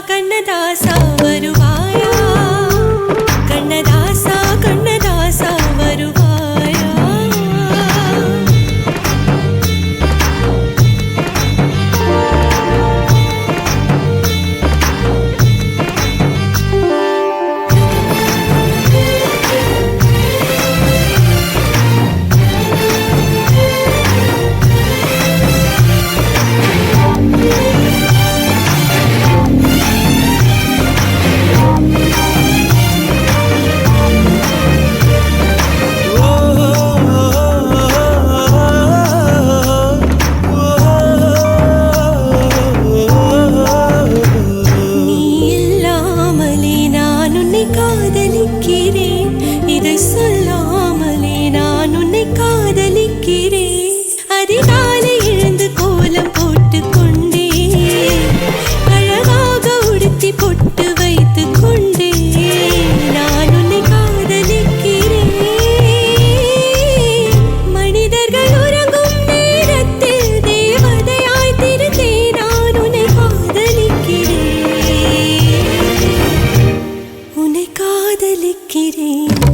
கண்ணதாசா வருவாயா கண்ணதாசா கண்ணதாசா வருவாயா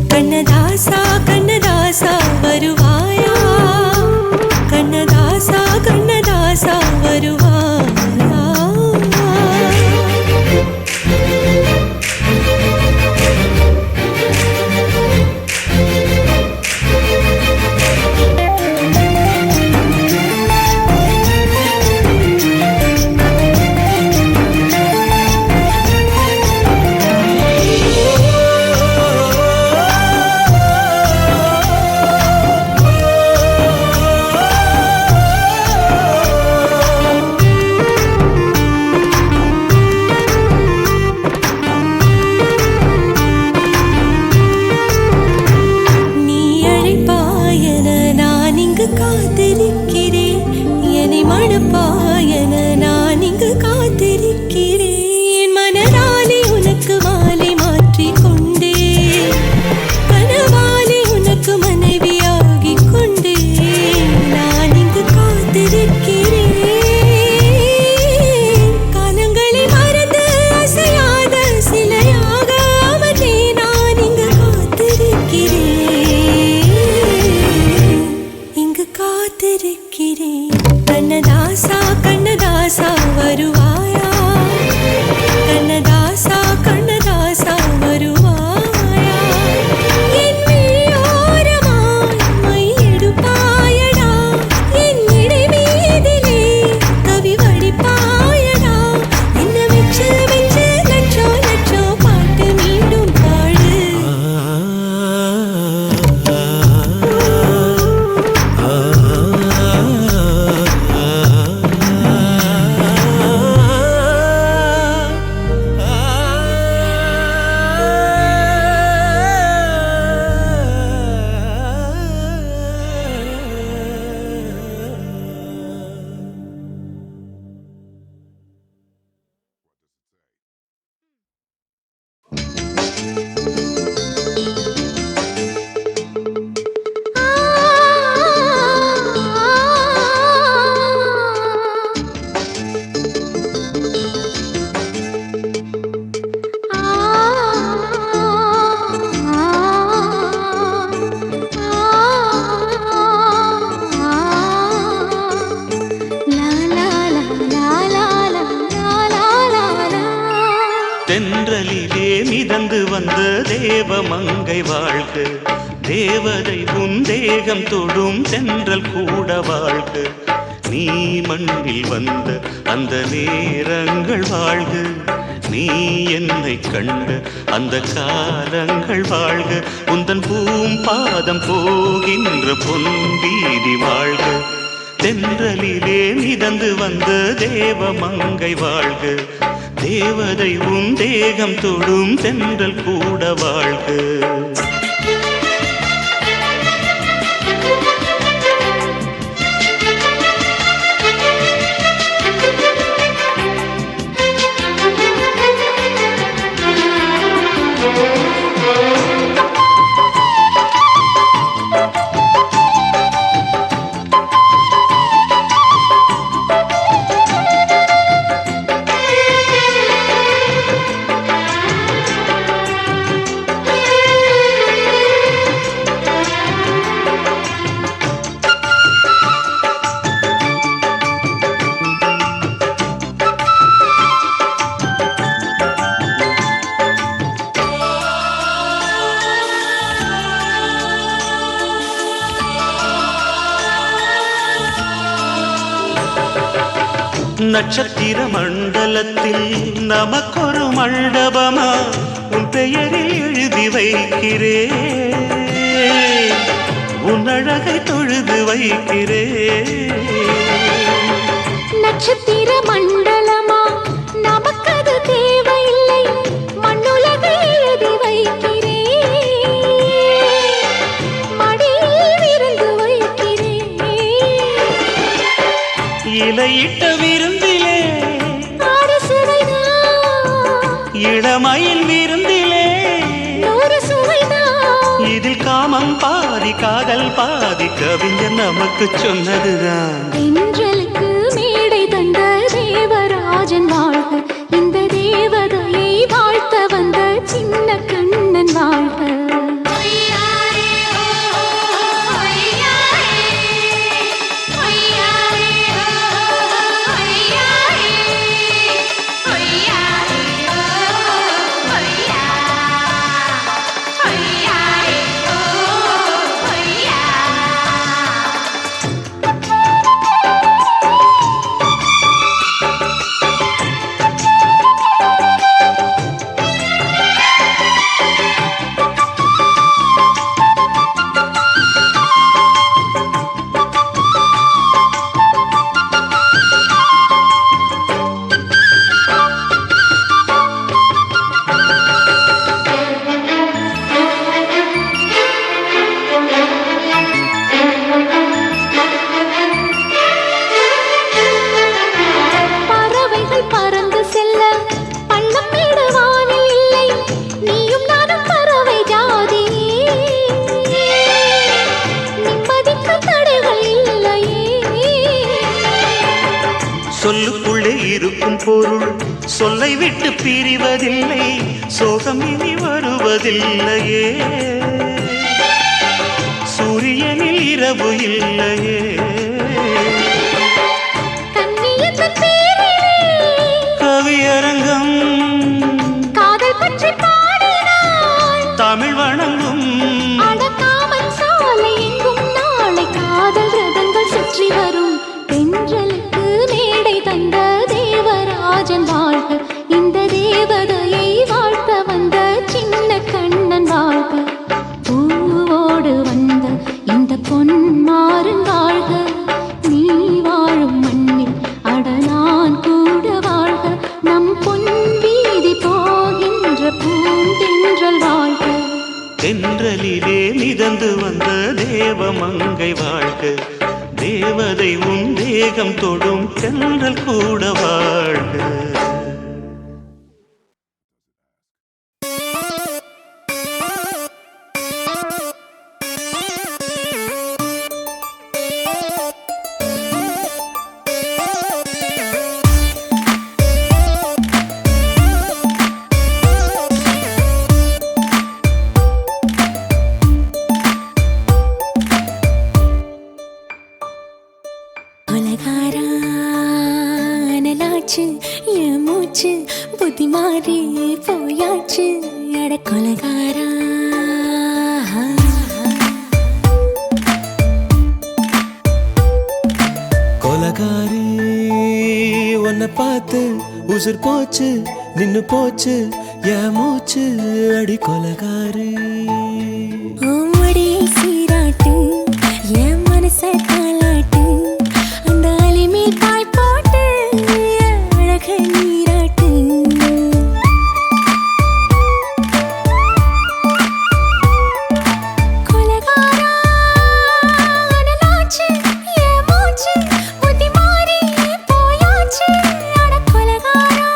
கண்ணதாசா கண்ணதாசா வருவாயா கண்ணதாசா கண்ணதாசா வருவாயா காத்திருக்கிறேன் என்னை மணப்பாயன நான் இங்கு காத்திருக்கிறேன் மனதாலே உனக்கு மாலை மாற்றிக் கொண்டே கனவாலே உனக்கு மனைவியாகிக் கொண்டே நான் இங்கு காத்திருக்கிறேன் காலங்களை மறந்து அசையாத சிலையாக அவனே நான் இங்கு காத்திருக்கிறேன் காத்திருக்கிறேன் கண்ணதாசா கண்ணதாசா வருவாயா கண்ணதாசா கண்ணதாசா வருவாயா என் விழியோரமாய் மை எடுப்பாயடா என் இடை மீதிலே கவி வடிப்பாயடா என்ன வெச்சு வெச்சு லட்சோ லட்சோ பாட்டு மீண்டும் பாடு தென்றலிலே மிதந்து வந்த தேவமங்கை வாழ்க தேவதை உன் தேகம் தொடும் தென்றல் கூட வாழ்க நீ மண்ணில் வந்த அந்த நேரங்கள் வாழ்க நீ என்னை கண்ட அந்த காலங்கள் வாழ்க உந்தன் பூம்பாதம் போகின்ற பொன்வீதி வாழ்க தென்றலிலே மிதந்து வந்த தேவமங்கை வாழ்க தேவதை உன் தேகம் தொடும் தென்றல் கூட வாழ்க நட்சத்திர மண்டலத்தில் நமக்கொரு மண்டபமா உன் பெயரில் எழுதி வைக்கிறேன், உன் அழகை தொழுது வைக்கிறேன். நட்சத்திர மண்டலமா நமக்கது தேவையில்லை, மண்ணுலகை எழுதி வைக்கிறேன், மடியில் விருந்து வைக்கிறேன். இலையிட்ட விருந்திலே ஆறு சுவைதான், இளமையில் விருந்திலே நூறு சுவைதான். இதில் காமம் பாதி காதல் பாதி கவிஞர் நமக்கு சொன்னதுதான். தென்றலுக்கு மேடை தந்த தேவராஜன் வாழ்க, இந்த தேவதையை வாழ்த்த வந்த சின்ன கண்ணன் வாழ்க. சொல்லுக்குள்ளே இருக்கும் பொருள் சொல்லை விட்டு பிரிவதில்லை, சோகம் இனி வருவதில்லையே, சூரியனில் இரவு இல்லையே. கவியரங்கம் காதல் பற்றி பாடினாள், தமிழ் வணங்கும் அடக்காமல் சாலை எங்கும் நாளை காதல் ரதங்கள் சுற்றி வரும். தென்றலுக்கு மேடை தந்த தேவராஜன் வாழ்க, இந்த தேவதையை வாழ்த்த வந்த சின்ன கண்ணன் வாழ்க. பூவோடு வந்த இந்த பொன்மாறன் வாழ்க, நீ வாழும் மண்ணில் அட நான் கூட வாழ்க. நம் பொன் வீதி போகின்ற பூந்தென்றல் வாழ்க. தென்றலிலே மிதந்து வந்த தேவமங்கை வாழ்க, தேவதை உன் தேகம் தொடும் தென்றல் கூட வாழ்க. என் மூச்சு புத்தி மாறி போயாச்சு, அட கொலகாரா. கொலகாரி உன்னை பார்த்து உசுர் போச்சு நின்னு போச்சு என் மூச்சு, அடி கொலகாரி. ஓமடியை சீராட்டு என் மனச தாளாட்டு, அந்த அலிமேல் பாய் போட்டு அழக நீராட்டு. கொலகாரா அனலாச்சு என் மூச்சு புத்தி மாறி போயாச்சு, அட கொலகாரா.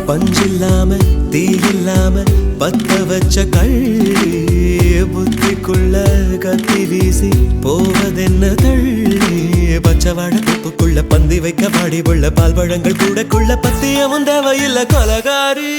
பஞ்சில்லாம தீ இல்லாம பத்த வச்ச கள்ளி புத்திக்குள்ள கத்தி வீசி போவதென்ன தள்ளி பச்சவாட குப்புக்குள்ள பந்தி வைக்க பாடி உள்ள பால் பழங்கள் கூடக்குள்ள பத்தியமும் தேவையில்லை கொலகாரி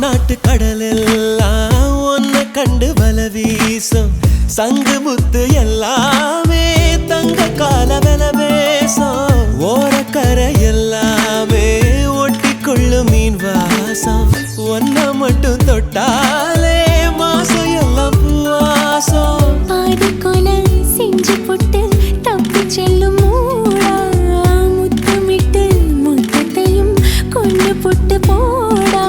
நாட்டு கடலெல்லாம் ஒன்ன கண்டு வல வீசும் சங்கு முத்து எல்லாமே தங்க கால வெல பேசும் ஓரக்கரை எல்லாமே ஒட்டிக்கொள்ளும் மீன் வாசம் ஒன்ன மட்டும் தொட்டாலே மாசம் எல்லாம் பூவாசம் பாதி கொலை செஞ்சு போட்டு தப்பி செல்லும் மூடா முத்தமிட்டு முத்தத்தையும் கொண்டு போட்டு போடா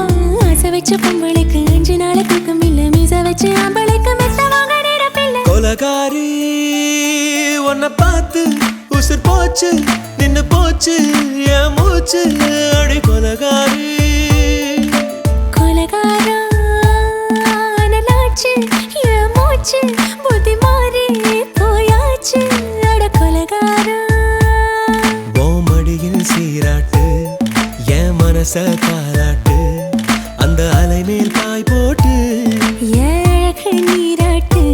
வச்ச பொம்பளைக்கு 5 நாள் தூக்கம் இல்ல மீச வச்சு ஆம்பளைக்கு மெத்த வாங்க நிரப்பில்ல கொலகாரி உன்னை பார்த்து உசுர் போச்சு நின்னு போச்சு என் மூச்சு அடி கொலகாரி கொலகாரா நலாச்சு என் மூச்சு புத்தி மாறி போயாச்சு அட கொலகாரா மடியில் சீராட்டு என் மனச பாராட்டு அந்த அலை மேல் பாய் போட்டு ஏழக நீராட்டு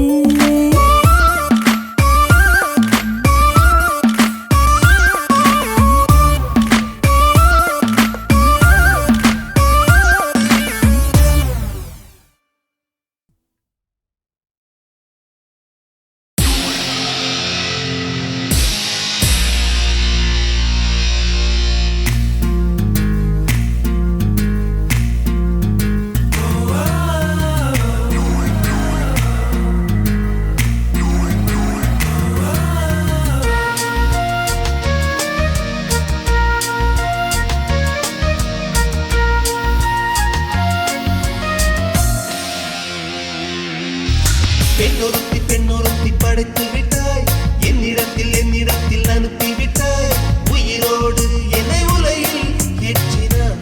பெண்ணொருத்தி படைத்து விட்டாய் என்னிடத்தில் அனுப்பி விட்டாய் உயிரோடு என்னை உலையில் ஏற்றினாய்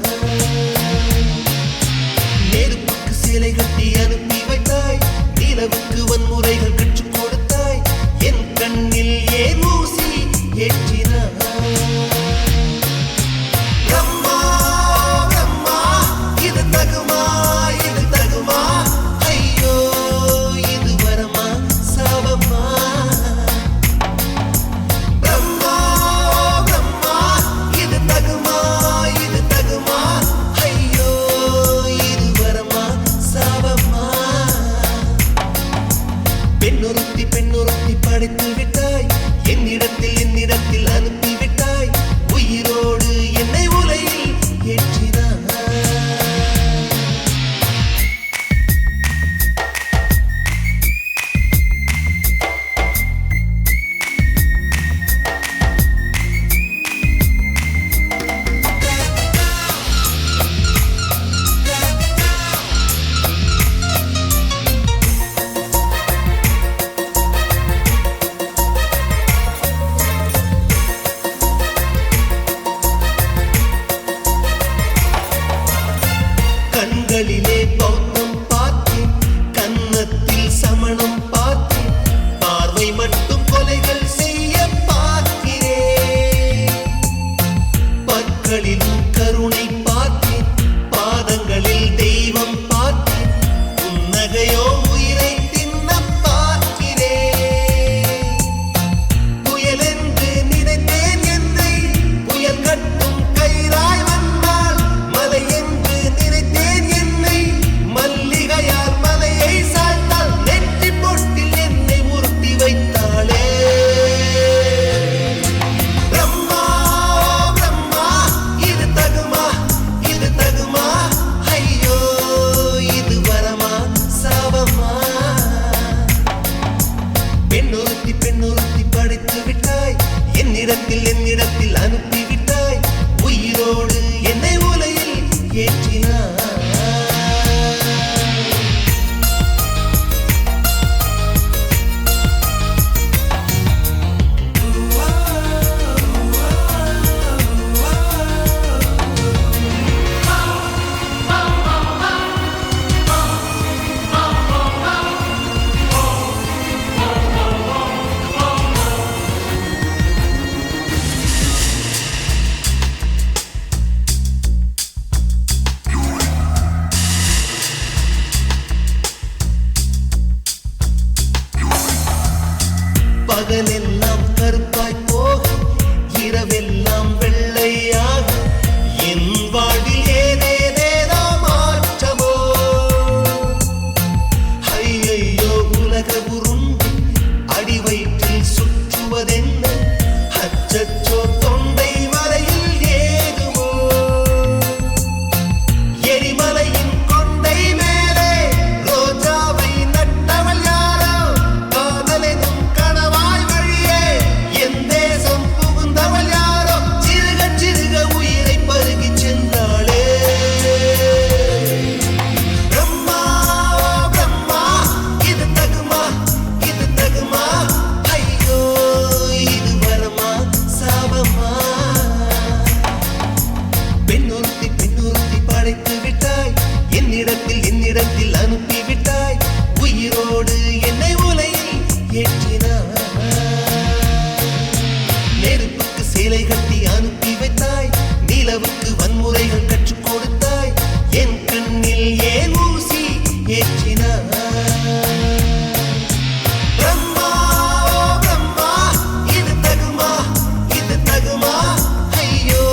நெருப்புக்கு சிலை கட்டி அனுப்பி வைத்தாய் நிலவுக்கு வன்முறைகள் கற்றுக் கொடுத்தாய் என் கண்ணில் ஏன் ஊசி ஏற்றினாய் இது தகுமா பெண்ணொருத்தி படைத்து விட்டாய் என்னிடத்தில் அனுப்பி விட்டாய் உயிரோடு என்னை உலையில் ஏற்றினாய் கண்களிலே பௌத்தம் பார்த்தேன் கன்னத்தில் சமணம் பார்த்தேன் பார்வை மட்டும் கொலைகள் செய்ய பார்க்கிறேன் பற்களிலும் கருணை பார்த்தேன் பாதங்களில் தெய்வம் பார்த்தேன் புன்னகையோ உயிரை தின்ன பார்க்கிறேன் புயலென்று நினைத்தேன் என்னை புயல் கட்டும் கயிறாய் வந்தால் மலை என்று மல்லிகையால் மலையை சாய்த்தால் நெற்றி பொட்டில் என்னை உருட்டி வைத்தாளே பிரம்மா பிரம்மா இது வைத்தாய் நிலவுக்கு வன்முறைகள் கற்றுக் கொடுத்தாய் என் கண்ணில் ஏன் ஊசி ஏற்றினாய் பிரம்மா பிரம்மா இது தகுமா ஐயோ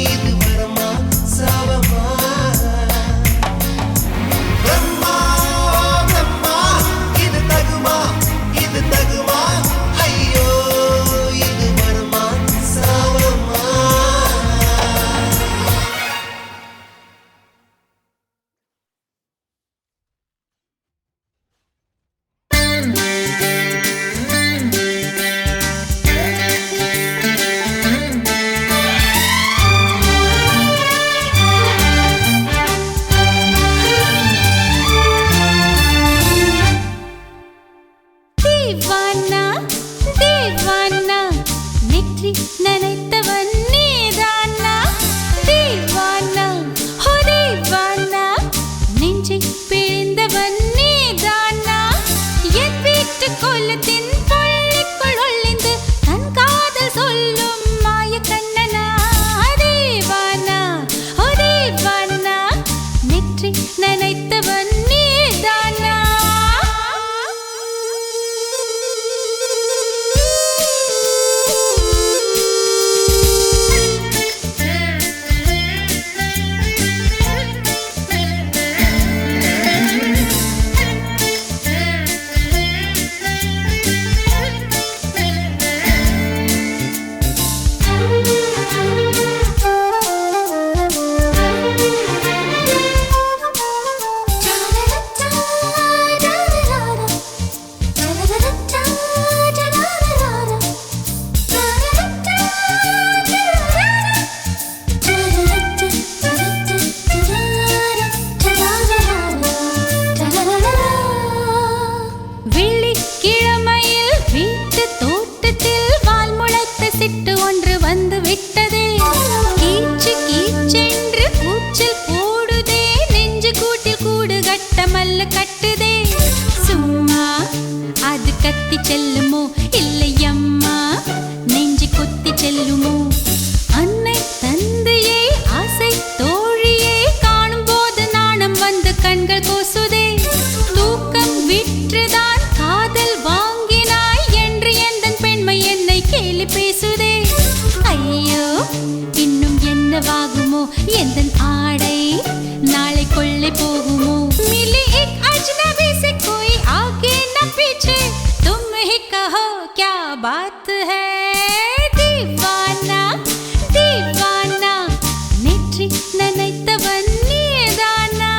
இது வரமா சாவமா பிரம்மா பிரம்மா இது தகுமா ஐயோ இது வரமா சாவமா தீவானா தீவானா நெற்றி நனைத்தவன் நீதானா தீவானா ஹோ தீவானா நெஞ்சை பிழிந்தவன் நீதானா என் வீட்டு கோலத்தின் பள்ளிக்குள் ஒளிந்து தன் காதல் சொல்லும் மாய கண்ணனா தீவானா ஹோ தீவானா நெற்றி நனைத்தவன் நீதானா வெள்ளிக்கிழமையில் வீட்டு தோட்டத்தில் வால் முளைத்த சிட்டு ஒன்று வந்து விட்டதே கீச்சு கீச்சென்று கூச்சல் போடுதே நெஞ்சு கூட்டில் கூடு கட்ட மல்லு கட்டுதே சும்மா அது கத்தி செல்லுமோ இல்லை அம்மா நெஞ்சு கொத்தி செல்லுமோ அன்னை தந்தையே ஆசை தோழியே காணும் போது நாணம் வந்து கண்கள் கூசுதே தூக்கம் விற்றுதான் காதல் வாங்கினாய் என்று எந்தன் பெண்மை என்னை கேலி பேசுதே ஐயோ இன்னும் என்னவாகுமோ எந்தன் ஆடை நாளை கொள்ளை போகுமோ மிலி एक अजनबी से कोई आगे न पीछे तुम ही कहो क्या बात है दीवाना दीवाना நெற்றி நனைத்தவன் நீதானா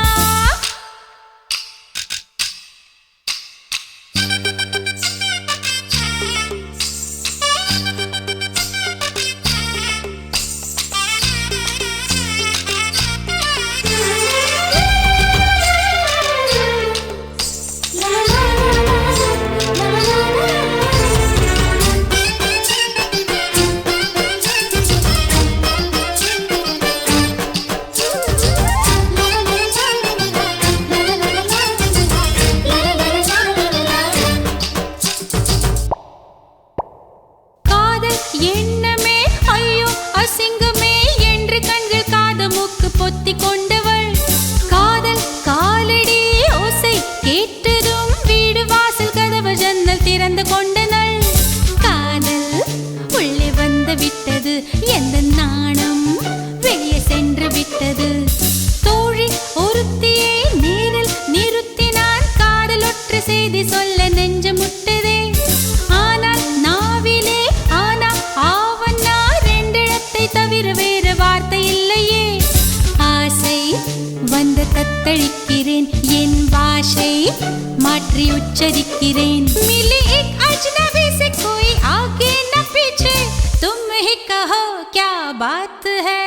காதல் எண்ணமே ஐயோ அசிங்கமே என்று கண்கள் காது மூக்கு பொத்தி கொண்டவள் காதல் காலடி ஓசை கேட்டதும் வீடு வாசல் கதவு ஜன்னல் திறந்து கொண்டனள் காதல் உள்ளே வந்து விட்டது எந்த நாணம் வெளியே சென்று விட்டது தோழி ஒருத்தியே நேரில் நிறுத்தினான் காதல் ஒற்று செய்தி சொல்ல நெஞ்சு முட்டதே ஆனால் நாவிலே ஆனா ஆவன்னா ரெண்டிடத்தை தவிர வேறு வார்த்தை இல்லையே ஆசை வந்து தத்தளிக்கிறேன் என் பாஷை மாற்றி உச்சரிக்கிறேன் मिली एक अजनबी से कोई आगे न पीछे तुम ही कहो क्या बात है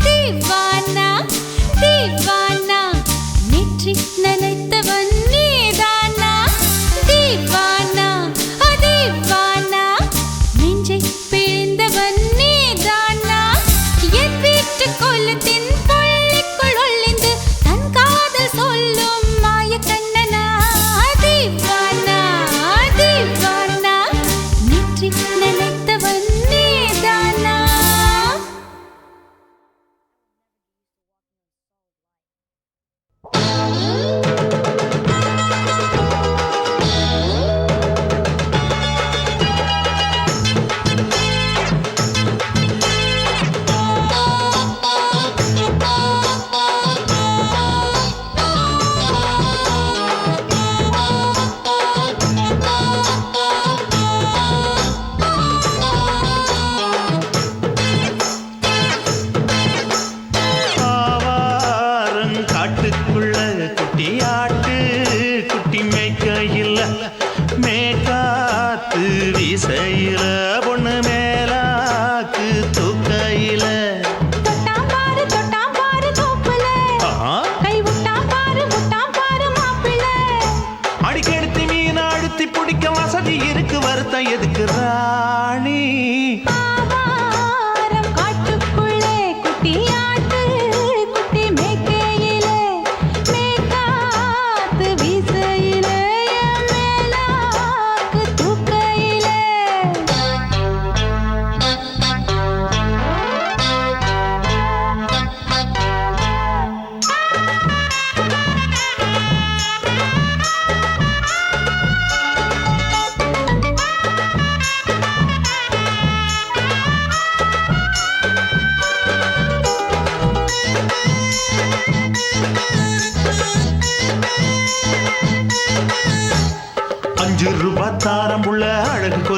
दीवाना दीवाना நெற்றி நனைத்தவன் நீதானா दीवाना दीवाना நெஞ்சை பிழிந்தவன் நீதானா என் வீட்டு கோலத்தின் பள்ளிக்குள் ஒளிந்து தன் காதல் சொல்லும் மாய கண்ணனா दीवाना दीवाना நெற்றி நனைத்தவன் நீதானா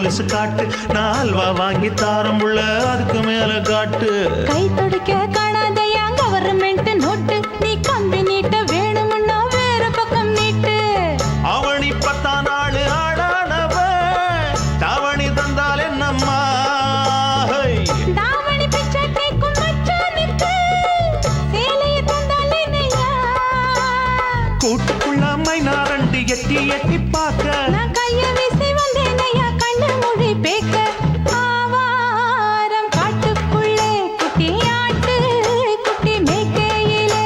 கொலுசு காட்டு, நான் அல்வா வாங்கி தாரம் புள்ள அதுக்கு மேல காட்டு. கை துடிக்க காணாதையா கவர்மெண்ட் நோட்டு, நீ கம்பி நீட்ட வேணும்னா வேற பக்கம் நீட்டு. அவனி 10 நாள் ஆடானவ தாவணி தந்தால் என்னம்மா? தாவணி பிச்சை கேக்கும் மச்சானுக்கு சேலையை தந்தால் என்னையா? கூட்டுக்குள்ள மைனாரண்டி எட்டி எட்டி பார்க்க, நான் கைய வீசி வந்தேனையா கண்ணு மொழி பேக்க. ஆவாரம் காட்டுக்குள்ளே குட்டி ஆட்டு, குட்டி மேய்க்கையிலே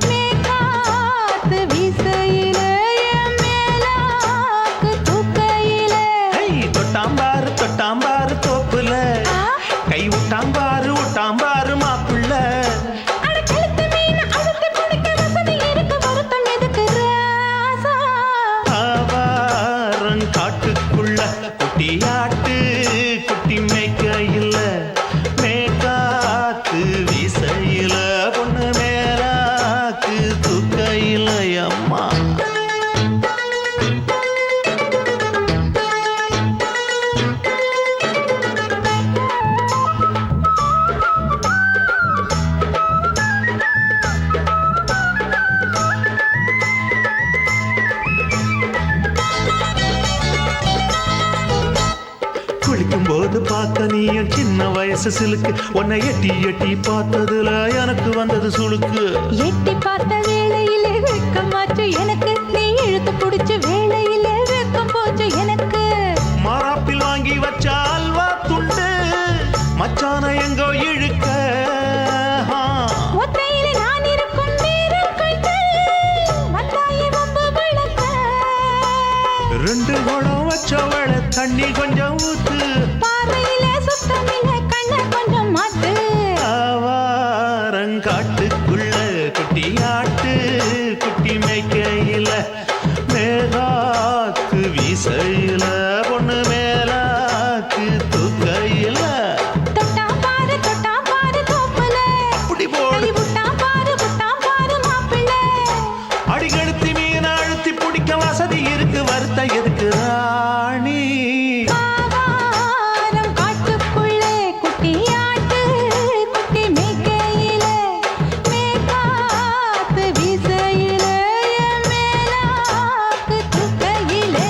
மேற்காத்து வீசையிலே என் மேலாக்கு தூக்கையிலே. தொட்டாம்பாரு தோப்புல கை விட்டாம்பாரு மாப்புள்ள. அட கழுத்து மீன் அழுத்து பிடிக்க வசதி இருக்கு, வருத்தம் எதுக்கு ராசா? ஆவாரம் காட்டுக்குள்ள குட்டியாட்டு, குட்டி மேய்க்கையில மேற்காத்து வீசையில பொண்ணு மேலாக்கு தூக்கையில அம்மா. குளிக்கும் போது பார்த்த நீயும் சின்ன வயசு சிலுக்கு, உன்னை எட்டி எட்டி பார்த்ததுல எனக்கு வந்தது சுளுக்கு. எட்டி பார்த்த வேளையிலே வெக்கமாச்சு எனக்கு, நீ இழுத்து பிடிச்ச வேளையிலே வெக்கம் போச்சு எனக்கு. மாறாப்பில் வாங்கி வச்ச அல்வா துண்டு மச்சான எங்கோ இழுக்க. ஒத்தையிலே நான் இருக்கும் நேரம் கண்டு வந்தாயே வம்பு விளக்க. 2 குடம் வச்சவள தண்ணி கொஞ்சம் ஊத்து, பார்வையிலே சுத்தமில்லை கண்ண கொஞ்சம் மாத்து. ஆவாரங்காட்டுக்குள்ள குட்டியாட்டு, குட்டி மேய்க்கையில மேலாக்கு வீசையில பொண்ணு மேலாக்கு தூக்கையில. தொட்டாம் பாரு தோப்புல, அப்படி போடு. கை விட்டாம் பாரு மாப்பிள்ளை. அடிகழுத்தி மீன் அழுத்தி பிடிக்க வசதி இருக்கு, வருத்த எதுக்கு ராணி? ஆவாரம் காட்டுக்குள்ளே குட்டி ஆட்டு, குட்டி மேய்க்கையிலே மேற்காத்து வீசையிலே என் மேலாக்கு தூக்கையிலே.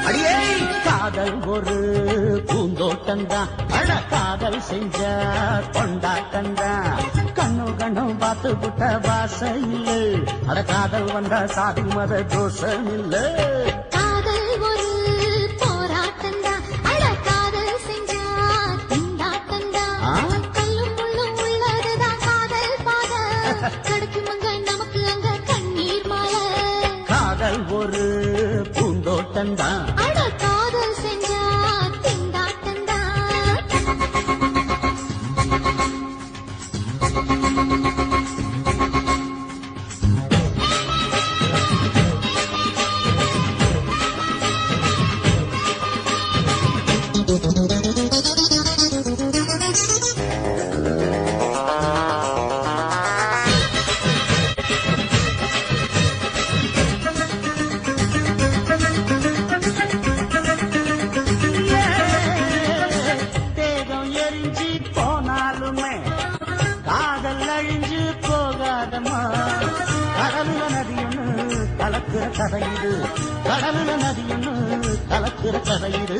அடியே காதல் ஒரு பூந்தோட்டம்தான், அட காதல் செஞ்ச கொண்டாட்டம்தான். கண்ணு பார்த்து புட்ட வாசையில், அட காதல் வந்த சாதி மத தோஷம் இல்ல. காதல் ஒரு போராட்டம்தான், அட காதல் செஞ்சா திண்டாட்டம்தான். கல்லும் முள்ளும் உள்ளதுதான் காதல் பாத, கிடைக்கும் அங்க நமக்கு அங்க கண்ணீர் மாலை. காதல் ஒரு பூந்தோட்டம்தான், அட காதல் செஞ்சா திண்டாட்டம்தான். தேகம் எரிஞ்சு போனாலுமே காதல் அழிஞ்சு போகாதம்மா. கடலுல நதியொன்னு கலக்கிற கதையிடு, கடலுல நதியொன்னு கலக்கிற கதையிடு.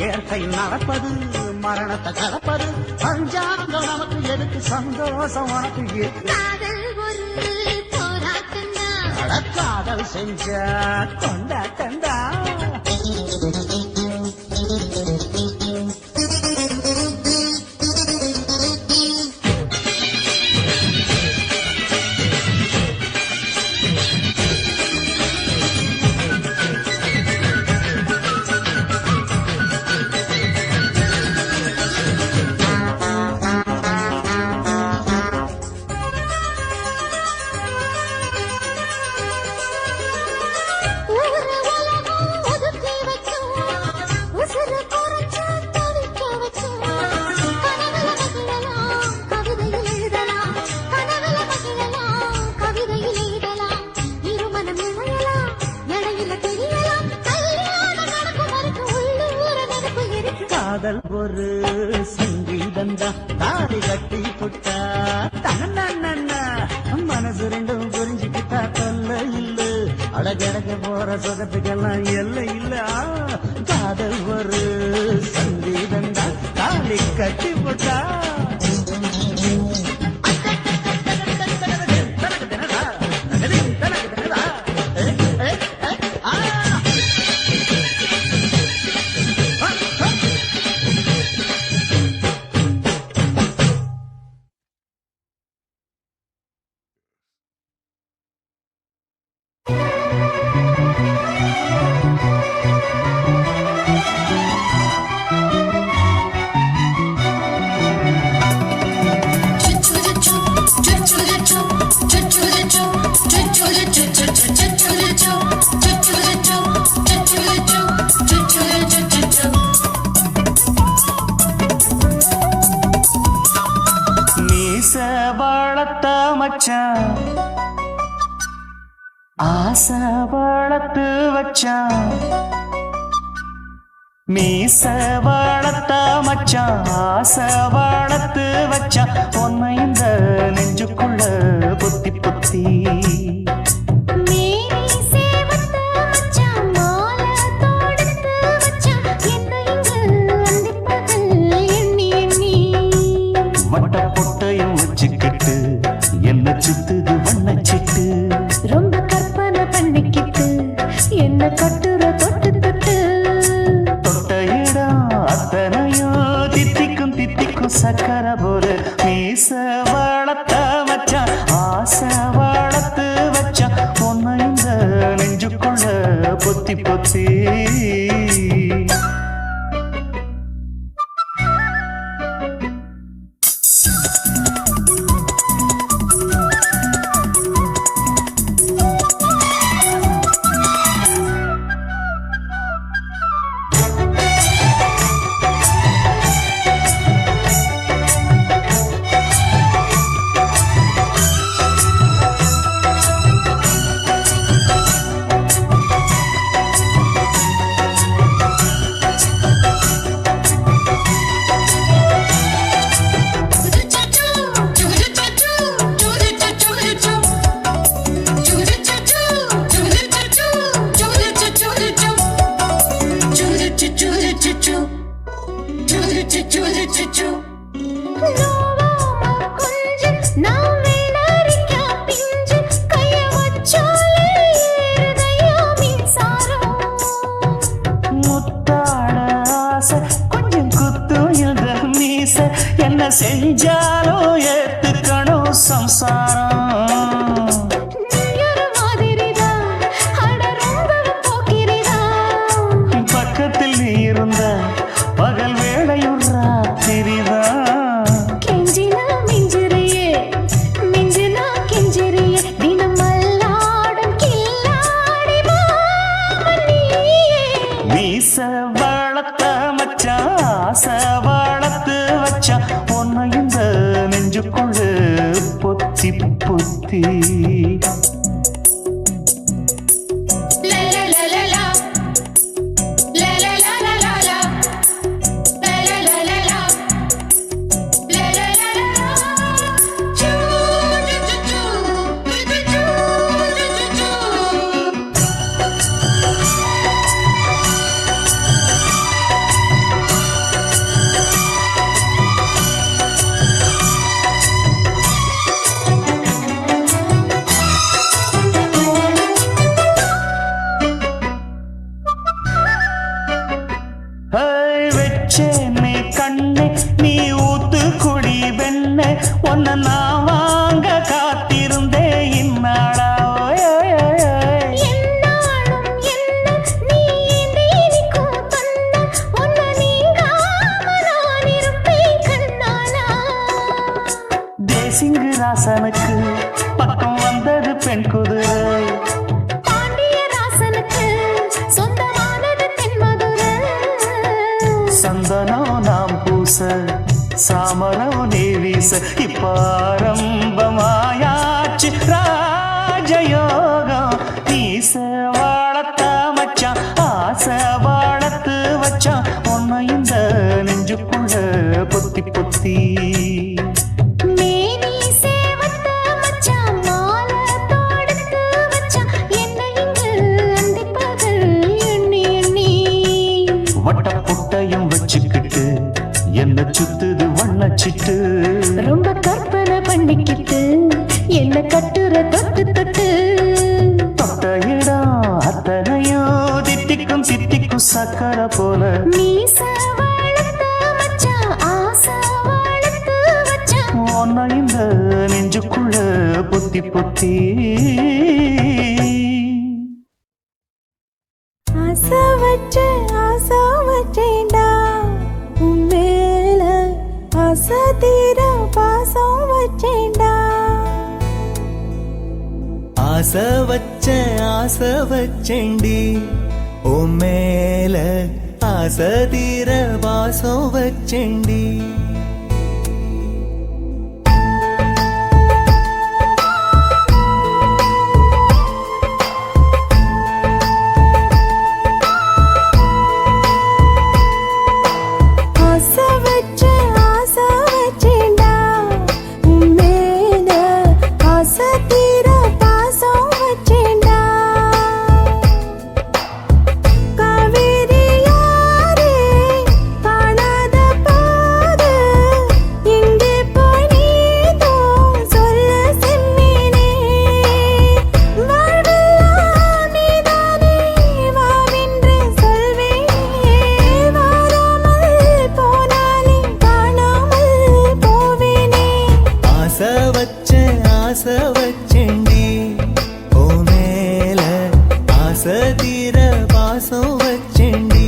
இயற்கை நடப்பது மரணத்தை கலப்பது, பஞ்சாங்கம் நமக்கு எதுக்கு, சந்தோஷம் உனக்கு இருக்கு. காதல் ஒரு போராட்டம்தான், அட காதல் செஞ்ச கொண்டாட்டம்தான். சங்கீதந்தா தாலி கட்டி புட்டா தன்னா மனசு ரெண்டும் புரிஞ்சுக்கிட்டா தொல்ல இல்ல அடகடக்க போற சுகத்துக்கெல்லாம் எல்லை இல்ல காதல் ஒரு சங்கீதந்தா தாலி கட்டி புட்டா வளர்த்த மச்சான் ஆசை வளர்த்து வச்சான் மீச வளர்த்த மச்சான் ஆசை வளர்த்து வச்சான் உன்னை இந்த நெஞ்சுக்குள்ள பொத்தி பொத்தி என்ன சுத்துது வண்ணச்சிட்டு ரொம்ப கற்பனை பண்ணிக்கிட்டு என்ன கட்டுற தொட்டு தொட்டு தொட்ட இடம் அத்தனையும் தித்திக்கும் சக்கர போல மீச வளர்த்த வச்சான் ஆசை வளர்த்து வச்சான் உன்னை இந்த நெஞ்சுக்குள்ள பொத்தி பொத்தி என்ன செஞ்சாலும் ஏத்துக்கணும் சம்சாரம் பக்கத்தில் நீ இருந்த பகல் வேளையும் ராத்திரிதான் கெஞ்சினா மிஞ்சிறியே மிஞ்சினா கெஞ்சிறியே தினம் மல்லாடும் கில்லாடி மீச வளர்த்த மச்சான் ஆசை வளர்த்து வச்சான் உன்னை இந்த நெஞ்சுக்குள்ள பொத்தி பொத்தி வெச்சேனே கண்ணே நீ ஊத்து குடி வெண்ணே உன்னை நான் வாங்க காத்திருந்தே இந்நாளா தேசிங்கு ராசனுக்கு பக்கம் வந்தது பெண் குதிரை சந்தனம் நாம் பூச சாமரம் நீ வீச இப்ப ஆரம்பமாயாச்சு ராஜயோகம் நீச வளர்த்த மச்சான் ஆசை வளர்த்து வச்சான் உன்னை இந்த நெஞ்சுக்குள்ள பொத்தி பொத்தி மேனி சேவத்த மச்சான் மாலை தொடுத்து வச்சான் என்னை இங்கு அந்திப்பகல் எண்ணி எண்ணி வட்ட புட்டையும் வச்சுக்கிட்டு என்ன சுத்துது வண்ணச்சிட்டு ரொம்ப கற்பனை பண்ணிக்கிட்டு என்ன கட்டுற தொட்டு தொட்டு தொட்ட இடம் அத்தனையோ தித்திக்கும் தித்திக்கும் சக்கர போல மீச வளர்த்து மச்சான் ஆசை வளர்த்து வச்சான் ஒன்ன இந்த நெஞ்சுக்குள்ள பொத்தி பொத்தி ஆசை வச்சேன்டா உன் மேல ஆசை தீர பாசம் வச்சேன்டா ஆசை வச்சேண்டி ஓ மேல ஆசை தீர வாசம் வச்சேண்டி ஆசை வச்சேன்டா உன் மேல ஆசை தீர பாசம் வச்சேன்டா காவேரி யாரே காணாத போது எங்கே போய் நீதோ சொல்ல செம்மீனே வாழ்வெல்லாம் நீதானே வாவென்று சொல்வேனே வாராமல் போனாலே காணாமல் போவேனே ஆசை வச்சேண்டி ஓ மேல ஆசை தீர வாசம் வச்சேண்டி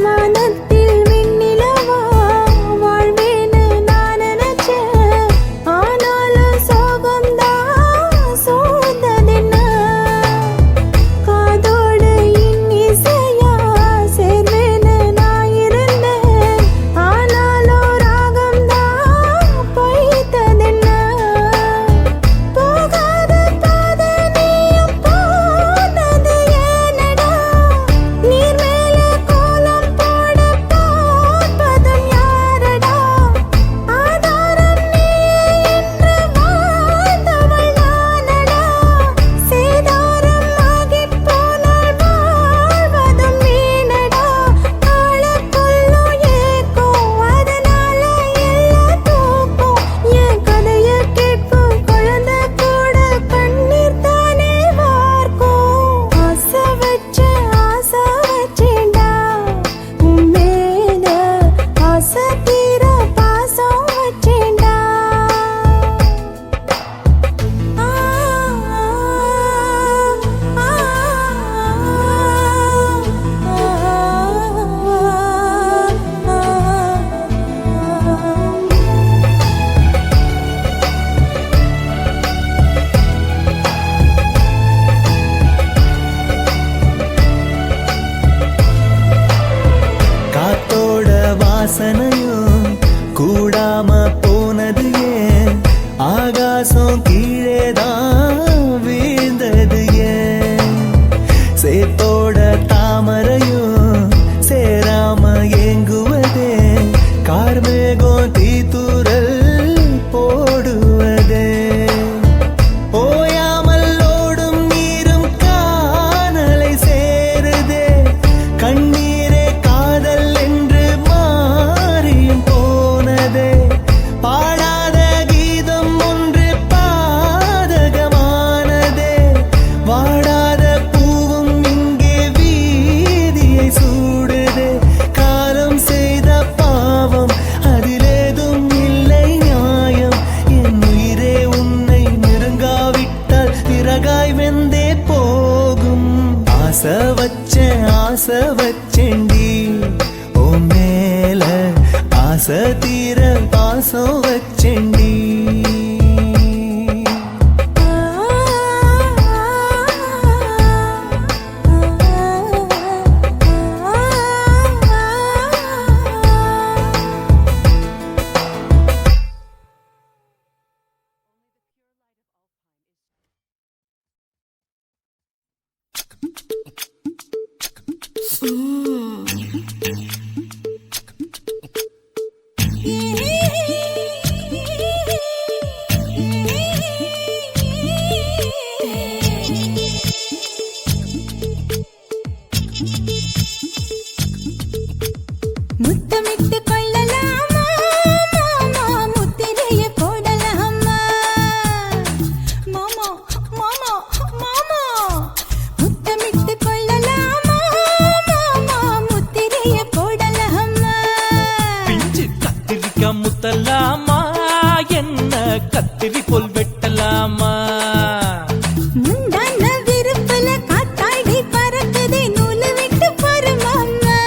வானத்தில் மின்னிலவா வாழ்வேன்னு நான் நினைச்சேன் ஆனாலும் சோகம்தான் சூழ்ந்ததென்ன காதோடு இன்னிசையா சேர்வேன்னு நான் இருந்தேன் ஆனாலும் ராகம்தான் பொய்த்ததென்ன போகாத பாதை நீயும் போனது ஏனடா நீர் மேல கோலம் போட பார்ப்பதும் யாரடா ஆதாரம் நீ என்று வாழ்ந்தவள் நானடா சேதாரம் ஆகிப் போனால் வாழ்வதும் வீணடா ஆளக்கொல்லும் ஏக்கம் அதனால எல்லாம் தூக்கம் என் கதையை கேட்கும் குழந்தை கூட கண்ணீர் தானே வார்க்கும் ஆசை வச்சேன்டா உன் மேல ஆசை தீர பாசம் வச்சேன்டா ஆ காத்தோட வாசனையும் கூடாம போனது ஏன் ஆகாசம் கீழேதான் வீழ்ந்தது ஏன் சேத்தோட தாமரையும் சேராம ஏங்குவதே கார்மேகம் தீத்துரல் போடுவதே ஓயாமல் ஓடும் நீரும் காணலை சேருதே கண்ணீரே காதல் என்று மாறியும் போனதே பாசம் வச்செண்டி முத்தமிட்டு கொள்ளலாமா மாமா முத்திரையை போடலாமா மாமா மாமா மாமா முத்தமிட்டு கொள்ளலாமா மாமா முத்திரையை போடலாமா பிஞ்சு கத்திரிக்காய் முத்தலாமா என்ன கத்திரி போல் வெட்டலாமா முந்தான விருப்பல காத்தாடி பறக்குதே நூலு விட்டு பாரு மாமா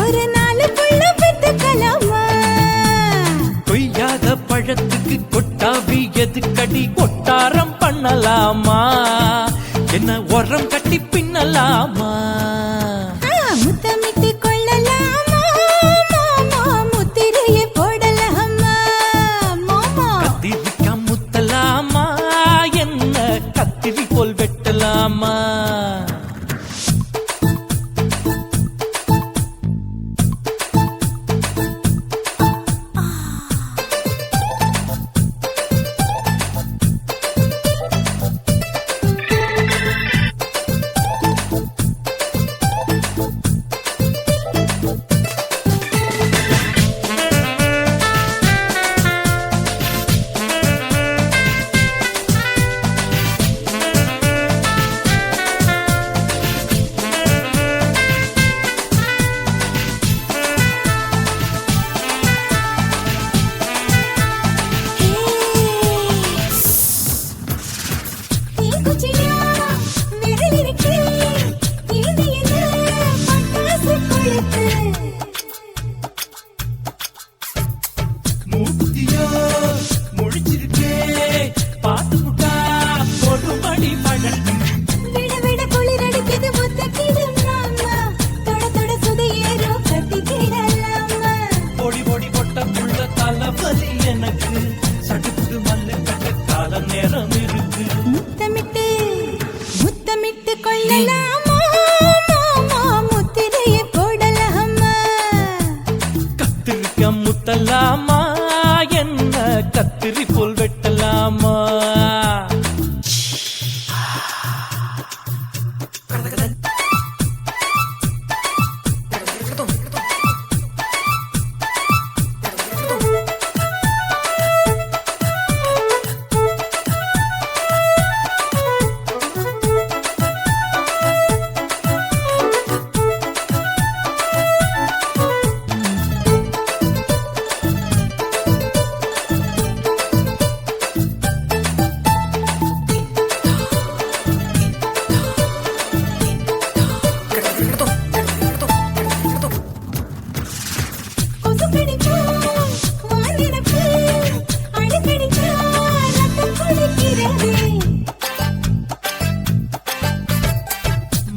ஒரு நாள் புள்ள பெத்துக்கலாமா கொய்யாத பழத்துக்கு கொட்டாவி எதுக்கடி கொட்டாரம் பண்ணலாமா என்ன உரம் கட்டி பின்னலாமா முத்தமிட்டு கொள்ளலாமா மாமா முத்திரையை போடலாமா மாமா கத்திரிக்காய் முத்தலாமா என்ன கத்திரி போல் வெட்டலாமா தீக்குச்சியா விரல் இருக்கு இது என்ன பட்டாசு கொளுத்து மூக்குத்தியோ முழிச்சிருக்கே பாத்து புட்டா கொடுமடி பழக்கு விட விட குளிர் அடிக்குது ஒத்தக்கிது மாமா தொட தொட சுதையேறோ கட்டிக்கிடலாமா பொடி பொடி பொட்ட புள்ள தலைவலி எனக்கு சடுக்கு மல்லு கட்ட கால நேரம் இருக்கு முத்தமிட்டு முத்தமிட்டு கொள்ளலாமா மாமா முத்திரையை போடலாமா கத்திரிக்காய் முத்தலாமா என்ன கத்திரி போல் வெட்டலாமா கொசு கடிச்சா வானிடப்பு அடிக்கடிச்சா ரத்தம் குளிக்கிறது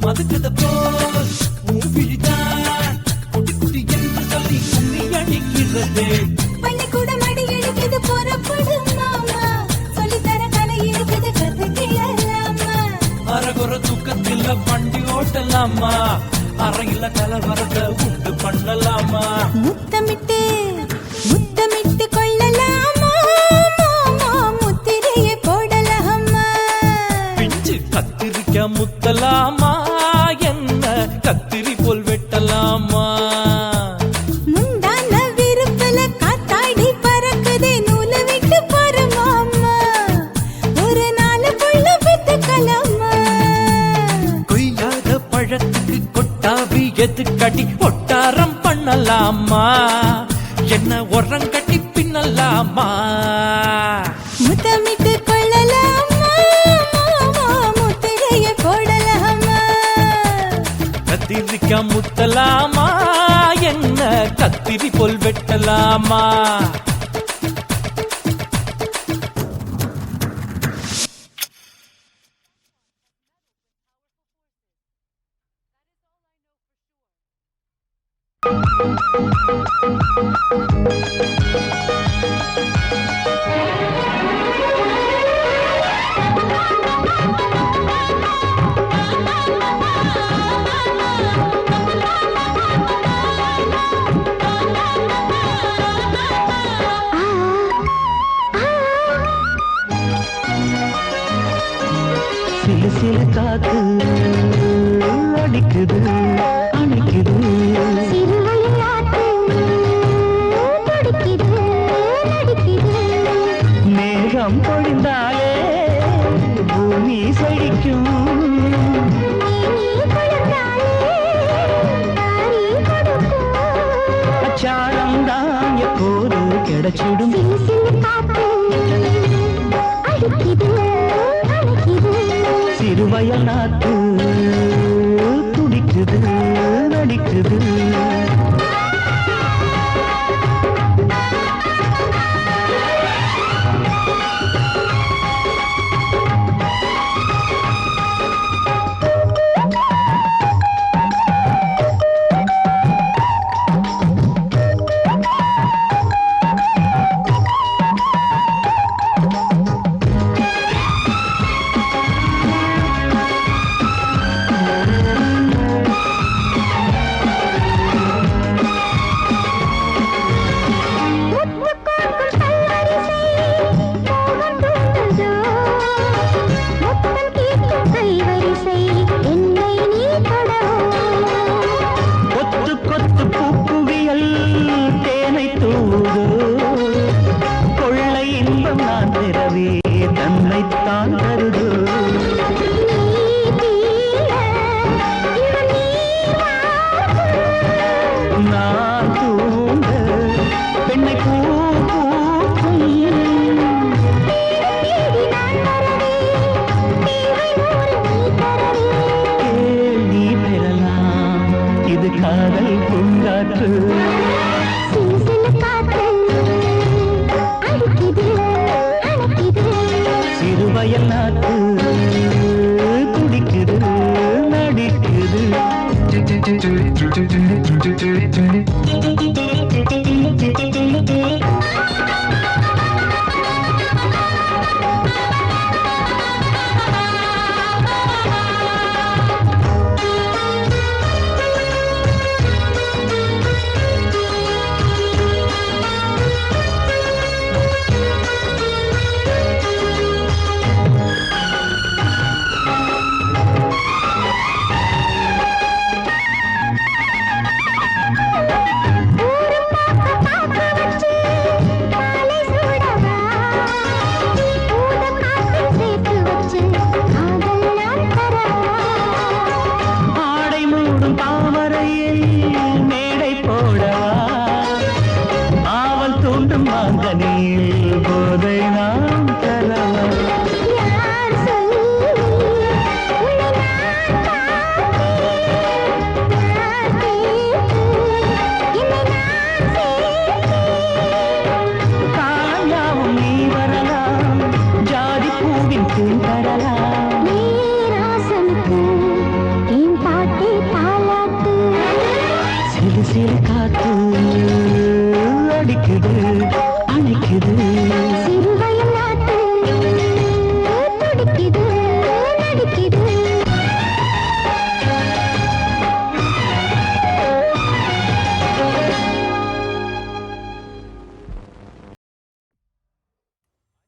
மதுக்கத போல் மூவிழிதான் குட்டி குட்டி என்று சொல்லி கும்மி அடிக்கிறது பள்ளிக்கூடம் அடி எடுக்குது புறப்படு மாமா சொல்லித்தர கலை இருக்குது கத்துக்கிடலாமா அரகுற தூக்கத்தில் வண்டி ஓட்டலாமா அறையில கலவரத்தை உண்டு பண்ணலாமா முத்தமிட்டு முத்தமிட்டு கொள்ளலாமா மாமா முத்திரையை போடலாமா பிஞ்சு கத்திரிக்காய் முத்தலாமா என்ன கத்திரி போல் வெட்டலாமா முந்தான விருப்பல காத்தாடி பறக்குதே நூலு விட்டு பாரு மாமா ஒரு நாள் புள்ள பெத்துக்கலாமா கொய்யாத பழத்துக்கு கொட்டாவி எதுக்கடி ஒட்டாரம் பண்ணலாமா என்ன உரம் கட்டி பின்னலாமா முத்தமிட்டு கொள்ளலாமா மாமா முத்திரையை போடலாமா கத்திரிக்காய் முத்தலாமா என்ன கத்திரி போல் வெட்டலாமா சிலு காத்து அடிக்குது அணைக்குது மேகம் பொழிந்தாலே பூமி செழிக்கும் அச்சாரம் தான் எப்போது கிடைச்சிடும் சிறுவயல் நாத்து துடிக்குது நடிக்குது சிறுவயல் நாத்து துடிக்குது நடிக்குது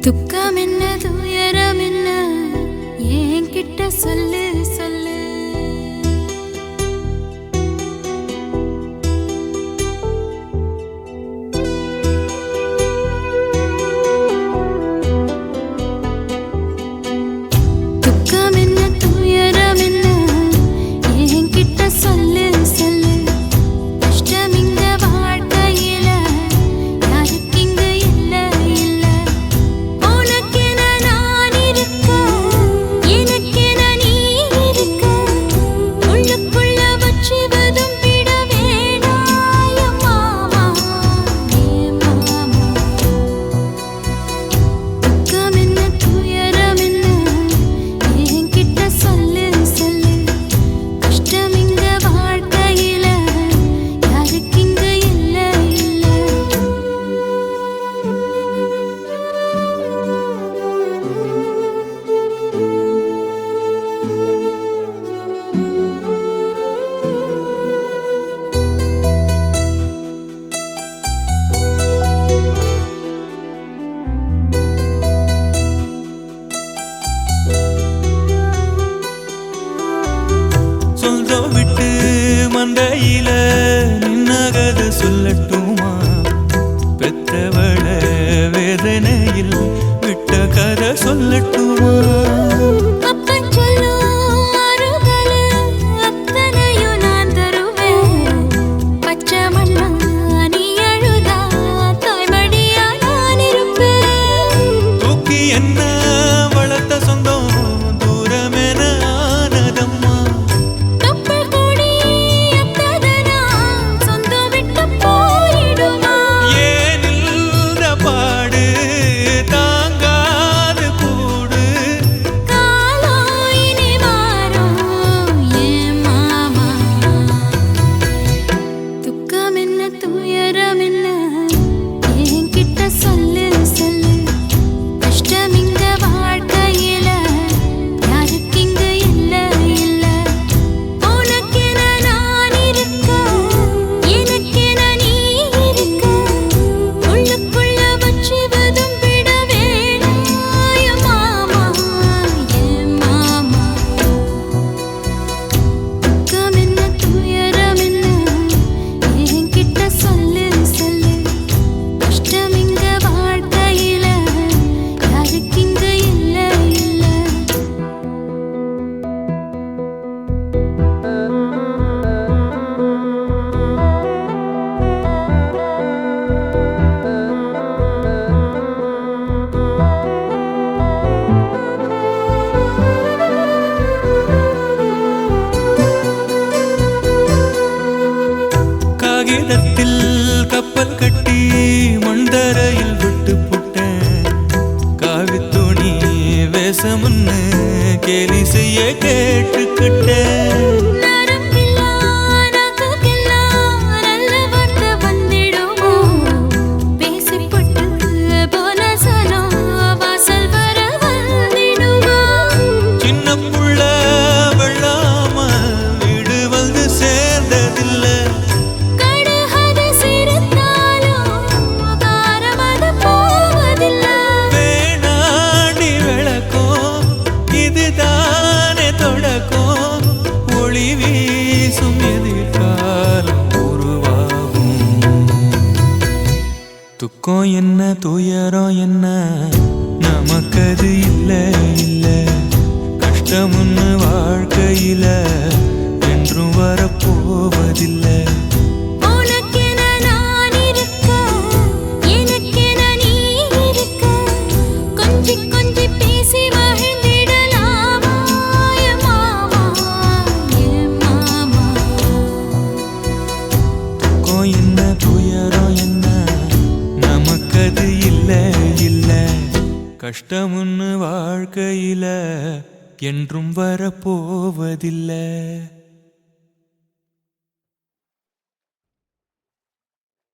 துக்கம் என்ன துயரம் என்ன என்கிட்ட சொல்லு சொல்லு துக்கம் என்ன துயரம் என்ன என்கிட்ட சொல்லு சொல்லு கஷ்டம் இந்த வாழ்க்கையில யாருக்கு இங்கு இல்ல இல்ல உனக்கென நான் இருக்க எனக்கென நீ சொல்லட்டுமா பெத்தவள வேதனையில் விட்ட கதை சொல்லட்டுமா அப்பன் சொல்லும் ஆறுதல் அத்தனையும் நான் தருவேன் பச்சை மண்ணா நீ அழுதா தாய்மடியா நான் இருப்பேன் தூக்கி என்ன வளர்த்த சொந்தம் தூரமென ஆனதம்மா தொப்புள் கொடி அத்ததனா சொந்தம் விட்டு போயிடுமா ஏன் இந்த பாடு தாங்காது கூடு காலம் இனி மாறும் ஏன் மாமா துக்கம் என்ன துயரம் என்ன என்கிட்ட சொல்லு சொல்லு கஷ்டம் இங்க வாழ்க்கையில யாருக்கு இங்க இல்ல இல்ல உனக்கென நான் இருக்க எனக்கென நீ இருக்க உள்ளுக்குள்ள வச்சுவதும் விட வேணாம் மாமா என் மாமா துக்கம் என்ன துயரம் என்ன என்கிட்ட சொல்லு சொல்லு கஷ்டம் இங்க வாழ்க்கையில யாருக்கு இங்க இல்ல இல்ல காகிதத்தில் கப்பல் கட்டி மண்டரையில் விட்டு புட்டேன் காவித்துணி வேஷமுன்னு கேலி செய்ய கேட்டுக்கிட்டேன் நரம்பில்லா நாக்குக்கெல்லாம் நல்ல வார்த்தை வந்திடுமோ பேசிப்பட்டு போன சனம் வாசல் வர வந்திடுமோ சின்ன புள்ள வெள்ளாம வீடு வந்து சேர்ந்ததில்லை கடுகது சிரித்தாலும் காரமது போவதில்லை வேணாடி விளக்கும் இதுதானே தொடக்கும் ஒளி வீசும் எதிர்காலம் உருவாகும் துக்கம் என்ன துயரம் என்ன நமக்கது இல்ல இல்ல கஷ்டம்னு வாழ்க்கையில என்றும் வரப்போவதில்லை உனக்கென நான் இருக்க எனக்கென நீ இருக்க கொஞ்சி கொஞ்சி பேசி மகிழ்ந்திடலாமா என் மாமா என் மாமா துக்கம் என்ன துயரம் என்ன நமக்கது இல்ல இல்ல கஷ்டம்னு வாழ்க்கையில என்றும் வரப்போவதில்லை